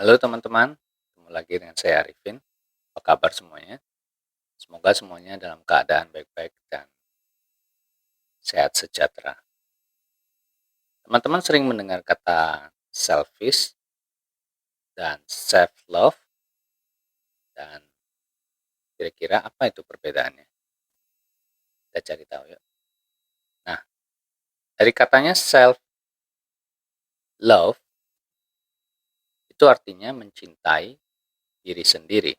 Halo teman-teman, ketemu lagi dengan saya Arifin. Apa kabar semuanya? Semoga semuanya dalam keadaan baik-baik dan sehat sejahtera. Teman-teman sering mendengar kata selfish dan self-love, dan kira-kira apa itu perbedaannya? Kita cari tahu yuk. Nah, dari katanya self-love itu artinya mencintai diri sendiri.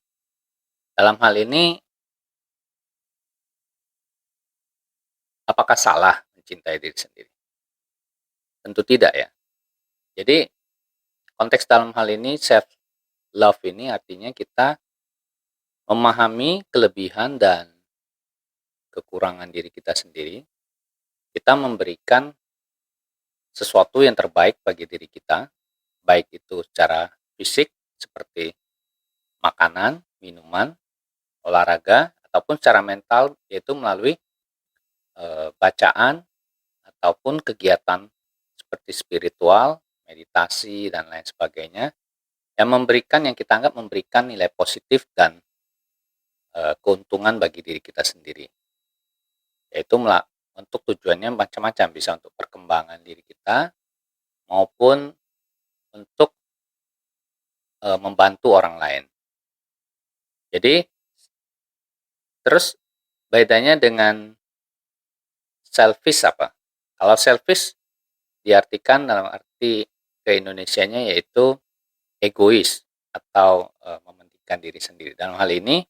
Dalam hal ini, apakah salah mencintai diri sendiri? Tentu tidak ya. Jadi, konteks dalam hal ini self love ini artinya kita memahami kelebihan dan kekurangan diri kita sendiri. Kita memberikan sesuatu yang terbaik bagi diri kita, baik itu secara fisik seperti makanan, minuman, olahraga, ataupun secara mental yaitu melalui bacaan ataupun kegiatan seperti spiritual, meditasi dan lain sebagainya yang kita anggap memberikan nilai positif dan keuntungan bagi diri kita sendiri. Yaitu untuk tujuannya macam-macam, bisa untuk perkembangan diri kita maupun untuk membantu orang lain. Jadi terus bedanya dengan selfish apa? Kalau selfish diartikan dalam arti ke-Indonesianya yaitu egois atau mementingkan diri sendiri. Dalam hal ini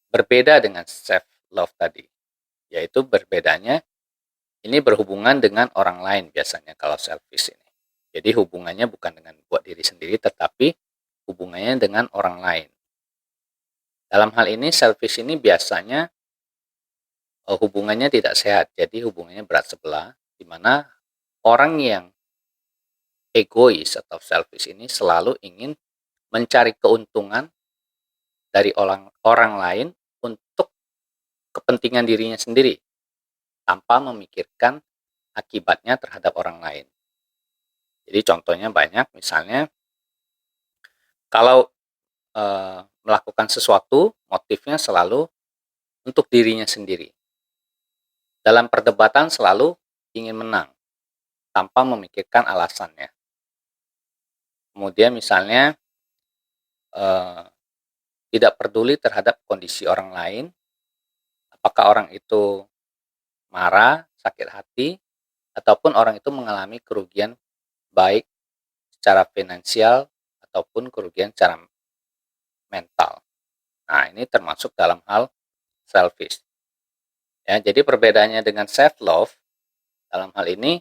berbeda dengan self love tadi, yaitu berbedanya ini berhubungan dengan orang lain biasanya kalau selfish ini. Jadi hubungannya bukan dengan buat diri sendiri, tetapi hubungannya dengan orang lain. Dalam hal ini selfish ini biasanya hubungannya tidak sehat, jadi hubungannya berat sebelah, di mana orang yang egois atau selfish ini selalu ingin mencari keuntungan dari orang lain untuk kepentingan dirinya sendiri, tanpa memikirkan akibatnya terhadap orang lain. Jadi contohnya banyak, misalnya kalau melakukan sesuatu, motifnya selalu untuk dirinya sendiri. Dalam perdebatan selalu ingin menang, tanpa memikirkan alasannya. Kemudian misalnya tidak peduli terhadap kondisi orang lain, apakah orang itu marah, sakit hati, ataupun orang itu mengalami kerugian baik secara finansial ataupun kerugian secara mental. Nah, ini termasuk dalam hal selfish. Ya, jadi perbedaannya dengan self love dalam hal ini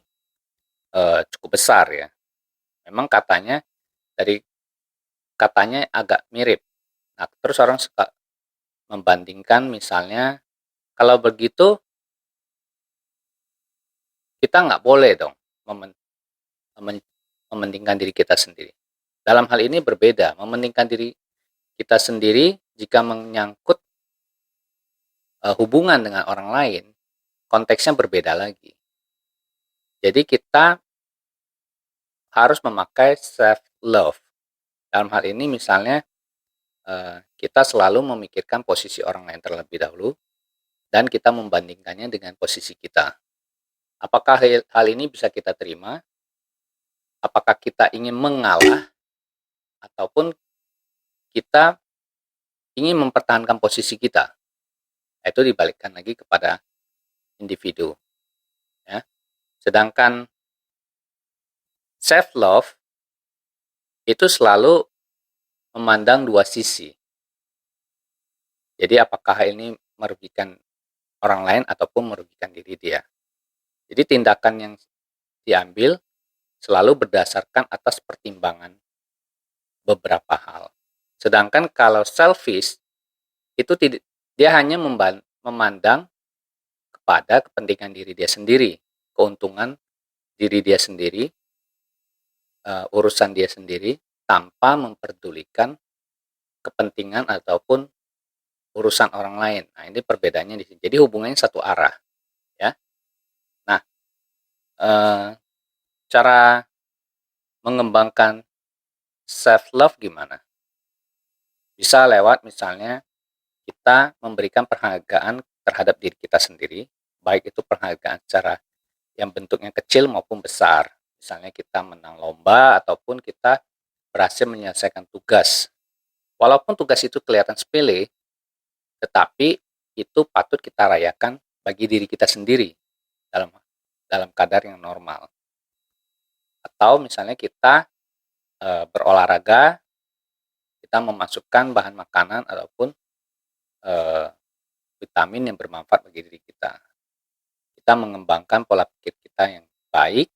cukup besar ya. Memang katanya agak mirip. Nah, terus orang suka membandingkan, misalnya kalau begitu kita nggak boleh dong mementingkan diri kita sendiri. Dalam hal ini berbeda, mementingkan diri kita sendiri jika menyangkut hubungan dengan orang lain, konteksnya berbeda lagi. Jadi kita harus memakai self love. Dalam hal ini misalnya kita selalu memikirkan posisi orang lain terlebih dahulu dan kita membandingkannya dengan posisi kita. Apakah hal ini bisa kita terima? Apakah kita ingin mengalah ataupun kita ingin mempertahankan posisi kita? Itu dibalikkan lagi kepada individu. Ya. Sedangkan self love itu selalu memandang dua sisi. Jadi apakah ini merugikan orang lain ataupun merugikan diri dia. Jadi tindakan yang diambil selalu berdasarkan atas pertimbangan beberapa hal. Sedangkan kalau selfish itu dia hanya memandang kepada kepentingan diri dia sendiri, keuntungan diri dia sendiri, urusan dia sendiri, tanpa memperdulikan kepentingan ataupun urusan orang lain. Nah, ini perbedaannya di sini. Jadi hubungannya satu arah, ya. Nah, cara Mengembangkan self love gimana? Bisa lewat misalnya kita memberikan penghargaan terhadap diri kita sendiri, baik itu penghargaan secara yang bentuknya kecil maupun besar. Misalnya kita menang lomba ataupun kita berhasil menyelesaikan tugas. Walaupun tugas itu kelihatan sepele, tetapi itu patut kita rayakan bagi diri kita sendiri dalam dalam kadar yang normal. Atau misalnya kita berolahraga, kita memasukkan bahan makanan ataupun eh, vitamin yang bermanfaat bagi diri kita. Kita mengembangkan pola pikir kita yang baik,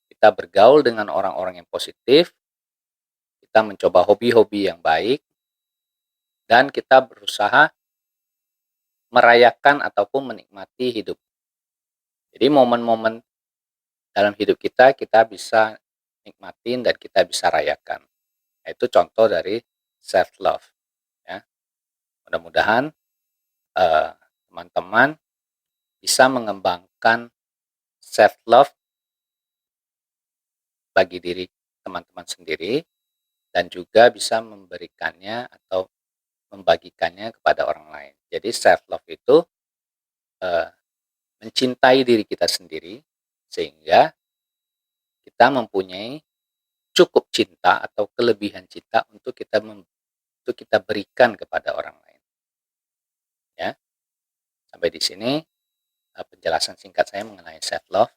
kita bergaul dengan orang-orang yang positif, kita mencoba hobi-hobi yang baik, dan kita berusaha merayakan ataupun menikmati hidup. Jadi momen-momen dalam hidup kita, kita bisa nikmatin dan kita bisa rayakan. Itu contoh dari self love. Ya. Mudah-mudahan teman-teman bisa mengembangkan self love bagi diri teman-teman sendiri dan juga bisa memberikannya atau membagikannya kepada orang lain. Jadi self love itu eh, mencintai diri kita sendiri sehingga kita mempunyai cukup cinta atau kelebihan cinta untuk kita berikan kepada orang lain. Ya, sampai di sini penjelasan singkat saya mengenai self love.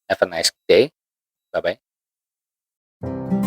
Have a nice day. Bye bye.